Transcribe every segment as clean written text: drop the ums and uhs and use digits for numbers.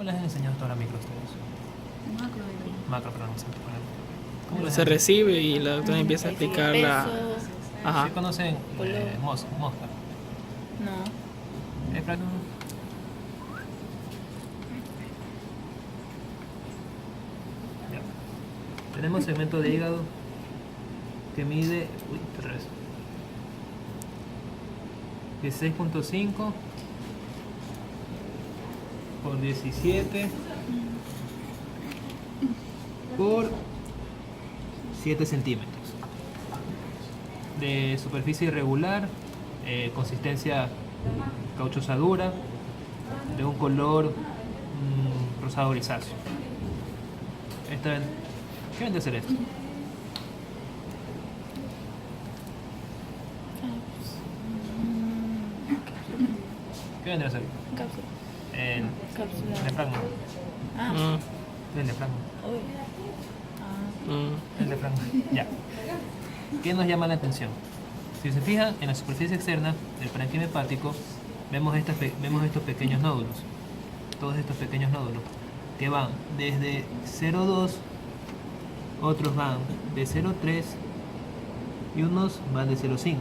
les han enseñado toda la micro ustedes? Macro. Macro, pero no sé. ¿Cómo les Se han- recibe y la doctora empieza a explicar la... Peso. Ajá. ¿Sí conocen Color. Mosca? No. Es para- Ya. Tenemos segmento de hígado que mide 16.5 por 17 por 7 centímetros. De superficie irregular, consistencia cauchosa dura, de un color rosado grisáceo. ¿Qué vendría a ser esto? ¿Qué vendría a ser? Cápsula. El Cápsula. diafragma. Ah. Mm, El diafragma. Uy. Ah. mm. El diafragma. Ya. ¿Qué nos llama la atención? Si se fijan en la superficie externa del parénquima hepático, vemos estos pequeños nódulos. Todos estos pequeños nódulos que van desde 0,2, otros van de 0,3 y unos van de 0,5.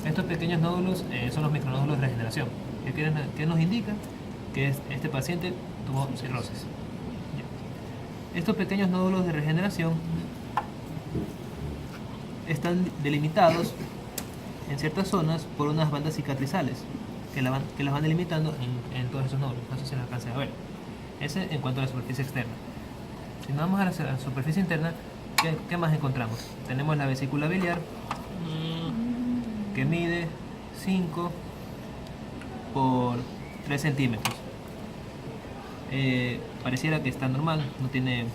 Estos pequeños nódulos son los micronódulos de regeneración. ¿Qué nos indica? Que este paciente tuvo cirrosis. Ya. Estos pequeños nódulos de regeneración están delimitados en ciertas zonas por unas bandas cicatrizales que las van delimitando en todos esos nódulos. No sé si lo alcancen a ver. Ese en cuanto a la superficie externa. Si nos vamos a la superficie interna, ¿qué más encontramos? Tenemos la vesícula biliar que mide 5 por 3 centímetros. Pareciera que está normal, no tiene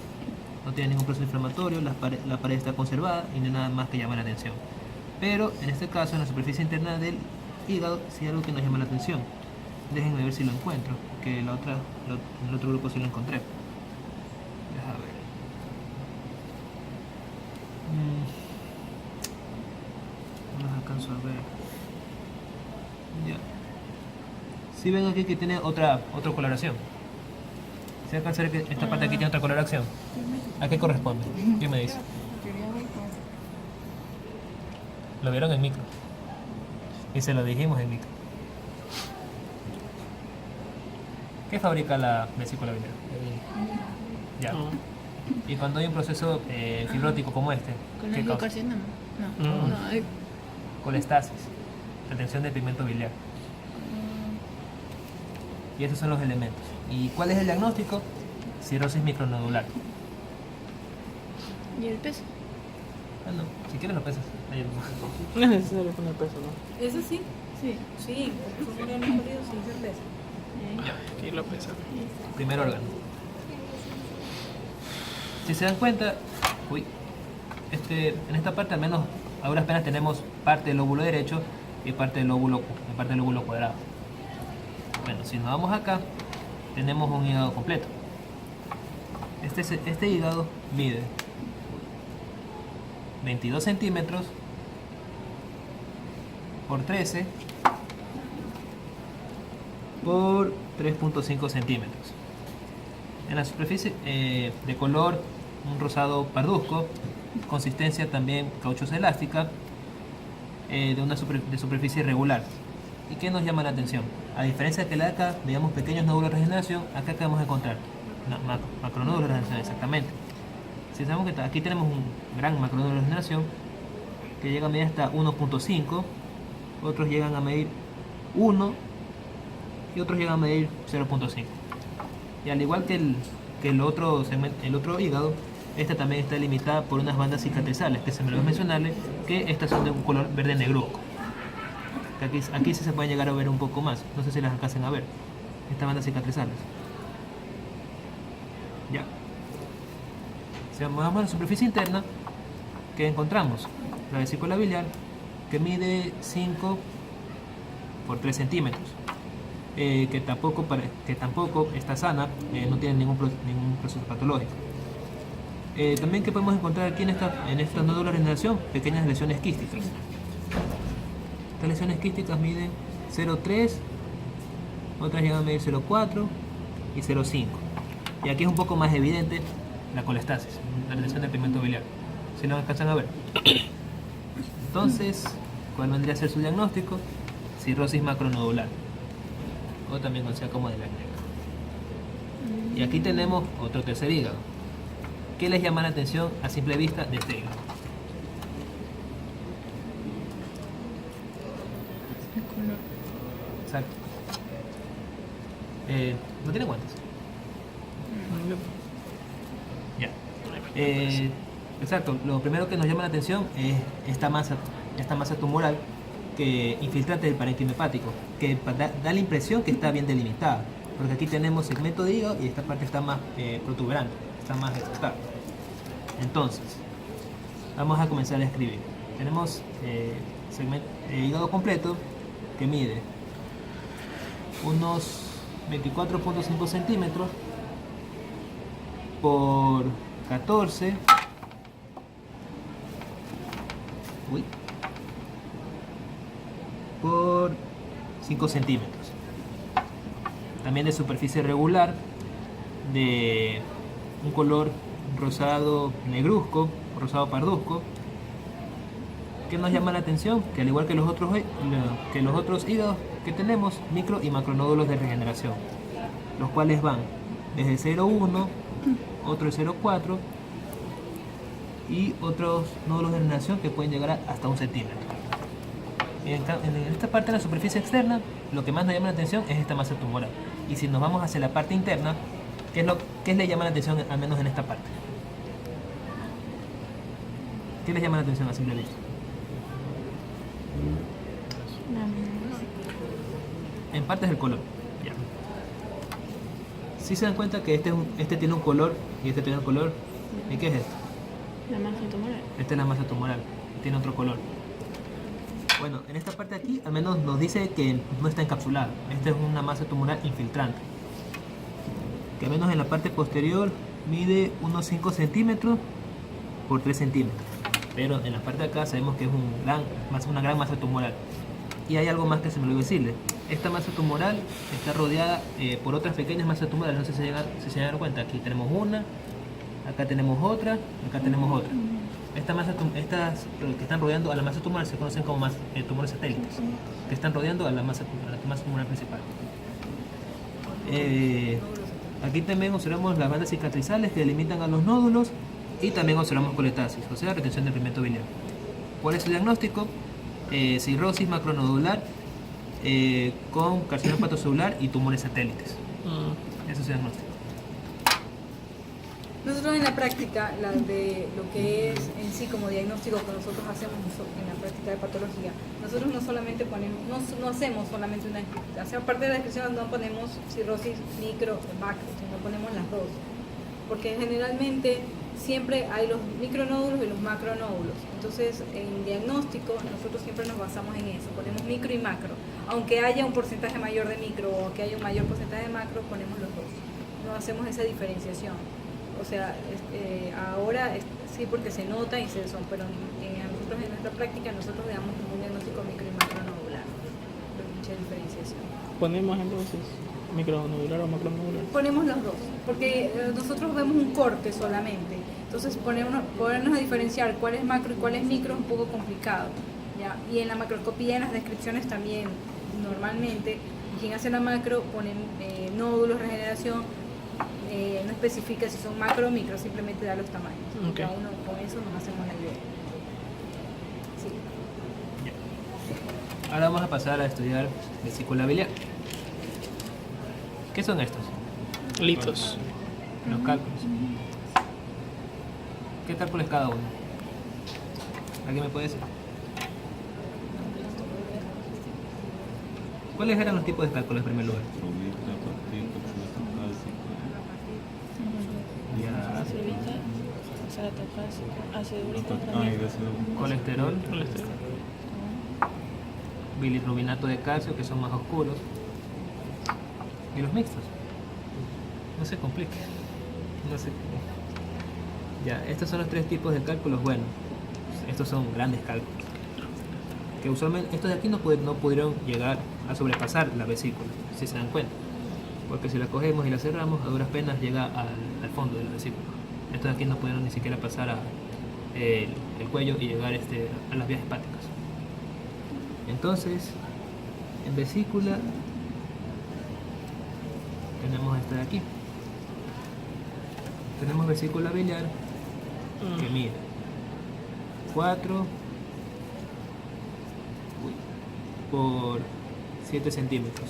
ningún proceso inflamatorio, la pared está conservada y no hay nada más que llama la atención. Pero en este caso, en la superficie interna del hígado, sí hay algo que nos llama la atención. Déjenme ver si lo encuentro, que en el otro grupo sí lo encontré. Deja ver. No los alcanzo a ver. Ya. Si ven aquí que tiene otra coloración. ¿Se alcanza a ver que esta parte aquí tiene otra coloración? ¿A qué corresponde? ¿Qué me dice? Lo vieron en micro. Y se lo dijimos en micro. ¿Qué fabrica la vesícula biliar? Ya. Y cuando hay un proceso fibrótico como este, ¿Con ¿qué el causa? carcinoma? Mm. No. No. Colestasis, retención del pigmento biliar. Y estos son los elementos. ¿Y cuál es el diagnóstico? Cirrosis micronodular. ¿Y el peso? Ah, no, si quieres lo pesas. Ahí No es necesario poner peso, ¿no? ¿Eso sí? Sí. Sí, porque son órganos sólidos sin certeza. Aquí lo pesa. primer órgano. Si se dan cuenta, en esta parte al menos a duras penas tenemos parte del lóbulo derecho y parte del lóbulo cuadrado. Bueno, si nos vamos acá, tenemos un hígado completo. Este hígado mide 22 centímetros por 13 por 3.5 centímetros. En la superficie de color un rosado parduzco, consistencia también cauchosa elástica, de superficie irregular. ¿Y qué nos llama la atención? A diferencia de que la de acá veamos pequeños nódulos de regeneración, acá ¿qué vamos a encontrar? Macronódulos de regeneración, exactamente. Si sabemos que aquí tenemos un gran macronódulo de regeneración que llega a medir hasta 1.5, otros llegan a medir 1 y otros llegan a medir 0.5. Y al igual que el otro hígado, esta también está limitada por unas bandas cicatrizales, que se me olvidó mencionarle que estas son de un color verde negruzco. Aquí sí se pueden llegar a ver un poco más, no sé si las alcancen a ver, estas bandas cicatrizales. Ya. Si vamos a la superficie interna, ¿qué encontramos? La vesícula biliar, que mide 5 por 3 centímetros. Que tampoco está sana, no tiene ningún proceso patológico. También que podemos encontrar aquí en esta nódulos de regeneración, pequeñas lesiones quísticas. Estas lesiones quísticas miden 0,3, otras llegan a medir 0,4 y 0,5. Y aquí es un poco más evidente la colestasis, la retención del pigmento biliar. Si no alcanzan a ver. Entonces, ¿cuál vendría a ser su diagnóstico? Cirrosis macronodular, o también conocida como de la greca. Y aquí tenemos otro tercer hígado. ¿Qué les llama la atención a simple vista de este hígado? El color. Exacto. ¿No tiene guantes? Ya. Exacto. Lo primero que nos llama la atención es esta masa tumoral que infiltrante del parénquima hepático, que da la impresión que está bien delimitada, porque aquí tenemos segmento de hígado y esta parte está más protuberante, está más extractada. Entonces, vamos a comenzar a escribir. Tenemos hígado completo que mide unos 24.5 centímetros por 14. Uy. Por 5 centímetros. También de superficie regular, de un color rosado negruzco, rosado parduzco. ¿Qué nos llama la atención? Que al igual que los otros hígados que tenemos, micro y macronódulos de regeneración, los cuales van desde 0,1, otro 0,4 y otros nódulos de regeneración que pueden llegar hasta 1 centímetro. En esta parte de la superficie externa, lo que más nos llama la atención es esta masa tumoral. Y si nos vamos hacia la parte interna, ¿qué le llama la atención, al menos en esta parte? ¿Qué les llama la atención a simple vista? En parte es el color. Ya. Si se dan cuenta que este tiene un color y este tiene un color. ¿Y qué es esto? La masa tumoral. Esta es la masa tumoral. Tiene otro color. Bueno, en esta parte de aquí al menos nos dice que no está encapsulada. Esta es una masa tumoral infiltrante, que al menos en la parte posterior mide unos 5 centímetros por 3 centímetros. Pero en la parte de acá sabemos que es una gran masa tumoral. Y hay algo más que se me olvidó decirle. Esta masa tumoral está rodeada por otras pequeñas masas tumorales. No sé si se dan cuenta. Aquí tenemos una, acá tenemos otra, acá tenemos otra. Estas que están rodeando a la masa tumoral se conocen como tumores satélites, que están rodeando a la masa tumoral principal. Aquí también observamos las bandas cicatrizales que delimitan a los nódulos y también observamos colestasis, o sea, retención del pigmento biliar. ¿Cuál es su diagnóstico? Cirrosis macronodular con carcinoma hepatocelular y tumores satélites. Ese es su diagnóstico. Nosotros en la práctica, de lo que es en sí como diagnóstico que nosotros hacemos en la práctica de patología, nosotros no solamente ponemos, no hacemos solamente una descripción, aparte de la descripción no ponemos cirrosis micro o macro, sino ponemos las dos, porque generalmente siempre hay los micronódulos y los macronódulos. Entonces en diagnóstico nosotros siempre nos basamos en eso, ponemos micro y macro, aunque haya un porcentaje mayor de micro o que haya un mayor porcentaje de macro, ponemos los dos, no hacemos esa diferenciación. O sea, ahora sí porque se nota y pero nosotros en nuestra práctica nosotros damos un diagnóstico micro y macronodular, con mucha diferenciación. Ponemos entonces micronodular o macronodular. Ponemos los dos, porque nosotros vemos un corte solamente, entonces ponernos a diferenciar cuál es macro y cuál es micro es un poco complicado, ¿ya? Y en la macroscopía, en las descripciones también, normalmente, quien hace la macro ponen nódulos, regeneración, no especifica si son macro o micro, simplemente da los tamaños. Okay. Cada uno con eso nos hacemos la idea. Sí. Ya. Ahora vamos a pasar a estudiar vesícula biliar. ¿Qué son estos? Litos. Los cálculos. ¿Qué cálculo es cada uno? ¿Alguien me puede decir? ¿Cuáles eran los tipos de cálculos en primer lugar? Ya. Ácido úrico también. Colesterol, bilirrubinato de calcio, que son más oscuros, y los mixtos. No se complique. Ya, estos son los tres tipos de cálculos. Bueno, estos son grandes cálculos que usualmente estos de aquí no pudieron llegar a sobrepasar la vesícula, si se dan cuenta. porque si la cogemos y la cerramos, a duras penas llega al fondo del vesícula. Estos de aquí no pudieron ni siquiera pasar el cuello y llegar a las vías hepáticas. Entonces, en vesícula tenemos esta de aquí. Tenemos vesícula biliar que mide 4 por 7 centímetros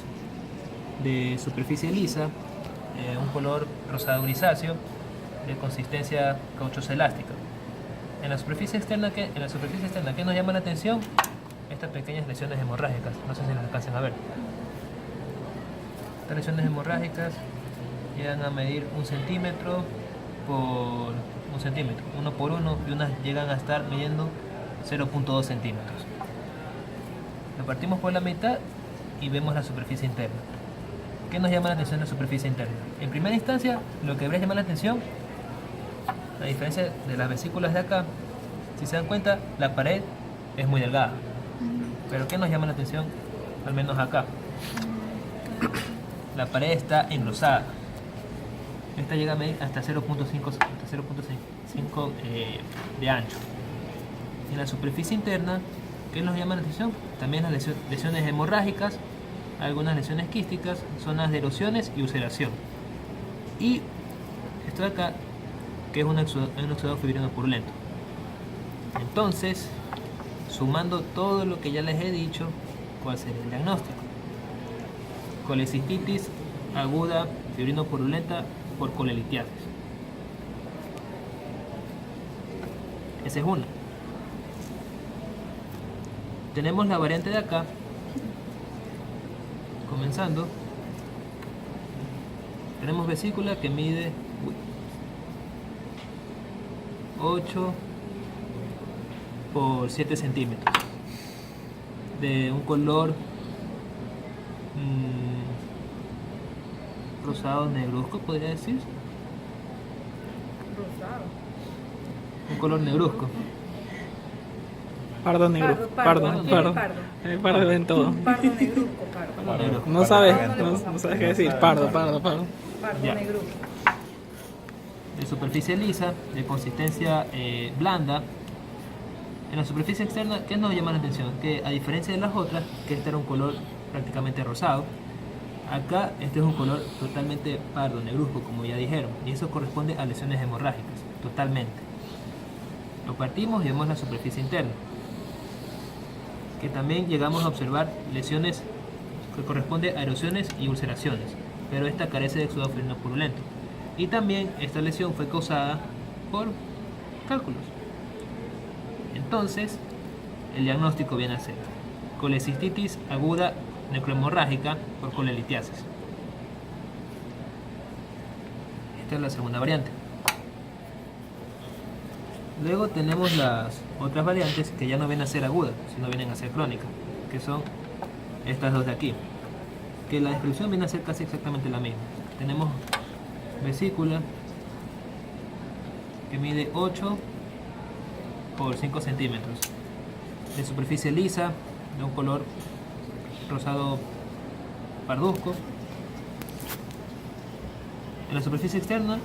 de superficie lisa, un color rosado grisáceo, de consistencia cauchosa elástica. En la superficie externa que nos llama la atención, estas pequeñas lesiones hemorrágicas, no sé si las alcancen a ver. Estas lesiones hemorrágicas llegan a medir 1 centímetro por 1 centímetro, 1 por 1, y unas llegan a estar midiendo 0.2 centímetros. Lo partimos por la mitad y vemos la superficie interna. ¿Qué nos llama la atención de la superficie interna? En primera instancia, lo que debería llamar la atención, a diferencia de las vesículas de acá, si se dan cuenta, la pared es muy delgada. Pero ¿qué nos llama la atención? Al menos acá. La pared está engrosada. Esta llega a medir hasta 0.5 de ancho. En la superficie interna, ¿qué nos llama la atención? También las lesiones hemorrágicas, algunas lesiones quísticas, zonas de erosiones y ulceración. Y esto de acá, que es un exudado fibrino purulento. Entonces, sumando todo lo que ya les he dicho, ¿cuál sería el diagnóstico? Colecistitis aguda fibrino purulenta por colelitiasis. Esa es una. Tenemos la variante de acá, comenzando. Tenemos vesícula que mide 8 por 7 centímetros, de un color rosado negruzco, podría decir. Rosado. Un color negruzco. Pardo negro. Pardo. Pardo en todo. Pardo negruzco, pardo. Negruzco. No sabes qué decir. Pardo. Pardo Ya. negruzco. De superficie lisa, de consistencia blanda. En la superficie externa, ¿qué nos llama la atención? Que a diferencia de las otras, que este era un color prácticamente rosado, acá este es un color totalmente pardo, negruzco, como ya dijeron, y eso corresponde a lesiones hemorrágicas, totalmente. Lo partimos y vemos la superficie interna, que también llegamos a observar lesiones que corresponden a erosiones y ulceraciones, pero esta carece de exudado fibrino purulento. Y también esta lesión fue causada por cálculos. Entonces, el diagnóstico viene a ser colecistitis aguda necrohemorrágica por colelitiasis. Esta es la segunda variante. Luego tenemos las otras variantes que ya no vienen a ser agudas, sino vienen a ser crónicas, que son estas dos de aquí, que la descripción viene a ser casi exactamente la misma. Tenemos vesícula que mide 8 por 5 centímetros, de superficie lisa, de un color rosado parduzco. En la superficie externa,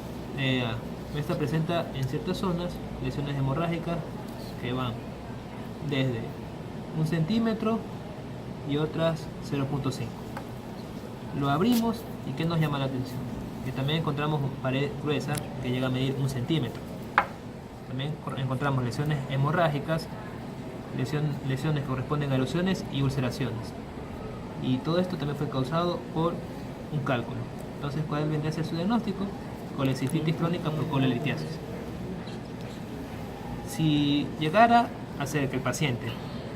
esta presenta en ciertas zonas lesiones hemorrágicas que van desde 1 centímetro y otras 0.5. Lo abrimos y ¿qué nos llama la atención? Que también encontramos pared gruesa que llega a medir 1 centímetro. También encontramos lesiones hemorrágicas, lesiones que corresponden a erosiones y ulceraciones. Y todo esto también fue causado por un cálculo. Entonces, ¿cuál vendría a ser su diagnóstico? Colecistitis crónica por colelitiasis. Si llegara a ser que el paciente,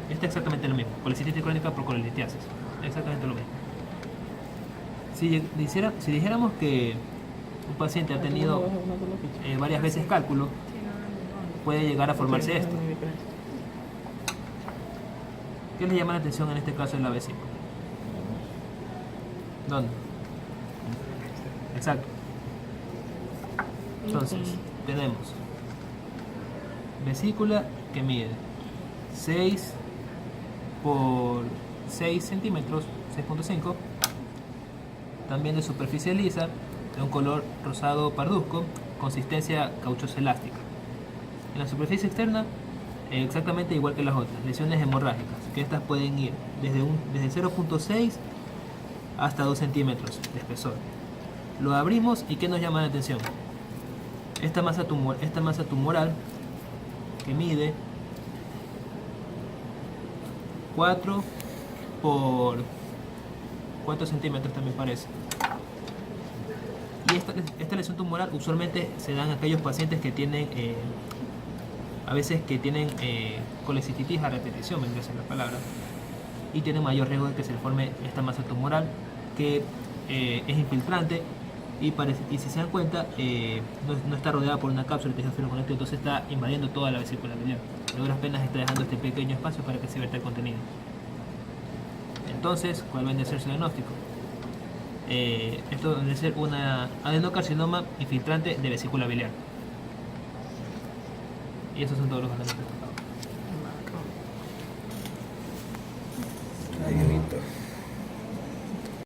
está exactamente lo mismo, colecistitis crónica por colelitiasis, exactamente lo mismo. Si dijéramos que un paciente ha tenido varias veces cálculo, puede llegar a formarse esto. ¿Qué le llama la atención en este caso en la vesícula? ¿Dónde? Exacto. Entonces, tenemos vesícula que mide 6 por 6 centímetros, 6.5, también de superficie lisa, de un color rosado parduzco, consistencia cauchosa elástica. En la superficie externa, exactamente igual que las otras, lesiones hemorrágicas, que estas pueden ir desde 0.6 hasta 2 centímetros de espesor. Lo abrimos y ¿qué nos llama la atención? Esta masa tumoral que mide 4 por 4 centímetros también parece. Y esta lesión tumoral usualmente se dan a aquellos pacientes que tienen a veces que tienen colecistitis a repetición, vendría a ser la palabra, y tienen mayor riesgo de que se le forme esta masa tumoral que es infiltrante y si se dan cuenta no está rodeada por una cápsula de tejido fibroconectivo, entonces está invadiendo toda la vesícula biliar. A duras penas está dejando este pequeño espacio para que se vierta el contenido. Entonces, ¿cuál vendría a ser su diagnóstico? Esto vendría a ser una adenocarcinoma infiltrante de vesícula biliar. Y esos son todos los análisis.